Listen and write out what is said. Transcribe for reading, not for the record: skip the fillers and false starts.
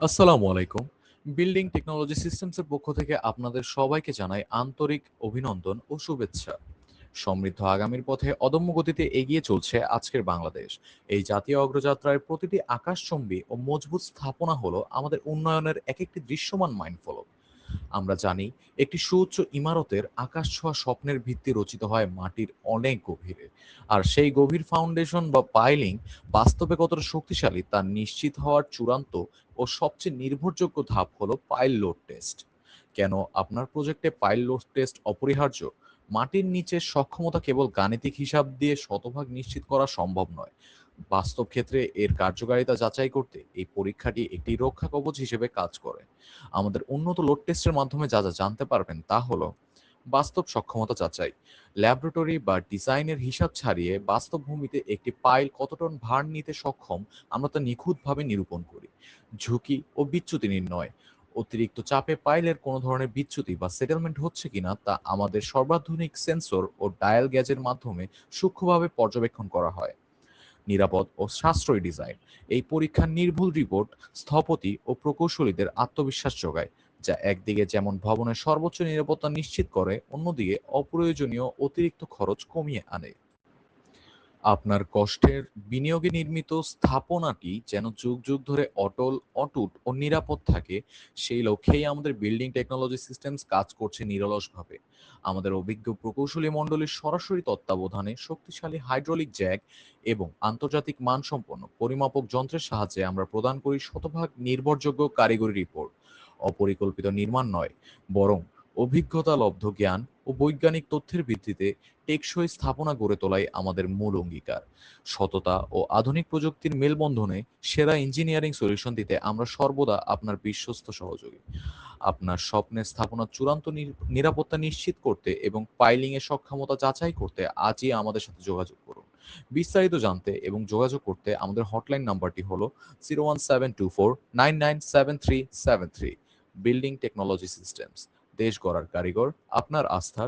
আসসালামু আলাইকুম। Building technology সিস্টেমসের পক্ষ থেকে আপনাদের সবাইকে জানাই আন্তরিক অভিনন্দন ও শুভেচ্ছা। সমৃদ্ধ আগামীর পথে অদম্য গতিতে এগিয়ে চলছে আজকের বাংলাদেশ। এই জাতীয় অগ্রযাত্রায় প্রতিটি আকাশচুম্বী ও মজবুত স্থাপনা হলো আমাদের উন্নয়নের এক একটি দৃশ্যমান মাইলফলক। আমরা জানি একটি সুউচ্চ ইমারতের আকাশছোঁয়া স্বপ্নের ভিত্তি রচিত হয় মাটির অনেক গভীরে। আর সেই গভীর ফাউন্ডেশন বা পাইলিং বাস্তবে কতটা শক্তিশালী তা নিশ্চিত হওয়ার চূড়ান্ত ও সবচেয়ে নির্ভরযোগ্য ধাপ হলো পাইল লোড টেস্ট। কেন আপনার প্রজেক্টে পাইল লোড টেস্ট অপরিহার্য? মাটির নিচের সক্ষমতা কেবল গাণিতিক হিসাব দিয়ে শতভাগ নিশ্চিত করা সম্ভব নয়। বাস্তব ক্ষেত্রে এর কার্যকারিতা যাচাই করতে এই পরীক্ষাটি একটি রক্ষা কবচ হিসেবে কাজ করে। আমাদের উন্নত লোড টেস্টের মাধ্যমে যা জানতে পারবেন তা হলো: বাস্তব সক্ষমতা যাচাই। ল্যাবরেটরি বা ডিজাইনের হিসাব ছাড়িয়ে বাস্তব ভূমিতে একটি পাইল কত টন ভার নিতে সক্ষম আমরা তা নিখুঁতভাবে নিরূপণ করি। ঝুঁকি ও বিচ্যুতি নির্ণয়। অতিরিক্ত চাপে পাইলের কোনো ধরনের বিচ্যুতি বা সেটেলমেন্ট হচ্ছে কিনা তা আমাদের সর্বাধুনিক সেন্সর ও ডায়াল গ্যাজের মাধ্যমে সূক্ষ্মভাবে পর্যবেক্ষণ করা হয়। নিরাপদ ও সাশ্রয়ী ডিজাইন। এই পরীক্ষার নির্ভুল রিপোর্ট স্থপতি ও প্রকৌশলীদের আত্মবিশ্বাস যোগায়, যা একদিকে যেমন ভবনের সর্বোচ্চ নিরাপত্তা নিশ্চিত করে, অন্যদিকে অপ্রয়োজনীয় অতিরিক্ত খরচ কমিয়ে আনে। আপনার কষ্টের বিনিয়োগে নির্মিত স্থাপনাটি যেন যুগ যুগ ধরে অটল, অটুট ও নিরাপদ থাকে, সেই লক্ষ্যেই আমাদের বিল্ডিং টেকনোলজি সিস্টেমস কাজ করছে নিরলসভাবে। আমাদের অভিজ্ঞ প্রকৌশলী মণ্ডলীর সরাসরি তত্ত্বাবধানে শক্তিশালী হাইড্রোলিক জ্যাক এবং আন্তর্জাতিক মানসম্পন্ন পরিমাপক যন্ত্রের সাহায্যে আমরা প্রদান করি শতভাগ নির্ভরযোগ্য কারিগরি রিপোর্ট। অপরিকল্পিত নির্মাণ নয়, বরং অভিজ্ঞতালব্ধ জ্ঞান ও বৈজ্ঞানিক তথ্যের ভিত্তিতে টেকসই স্থাপনা গড়ে তোলাই আমাদের মূল অঙ্গীকার। সততা ও আধুনিক প্রযুক্তির মেলবন্ধনে সেরা ইঞ্জিনিয়ারিং সলিউশন দিতে আমরা সর্বদা আপনার বিশ্বস্ত সহযোগী। আপনার স্বপ্নের স্থাপনার চূড়ান্ত নিরাপত্তা নিশ্চিত করতে এবং পাইলিং এর সক্ষমতা যাচাই করতে আজই আমাদের সাথে যোগাযোগ করুন। বিস্তারিত জানতে এবং যোগাযোগ করতে আমাদের হটলাইন নাম্বারটি হলো 01724997373। বিল্ডিং টেকনোলজি সিস্টেমস, দেশ গড়ার কারিগর, আপনার আস্থার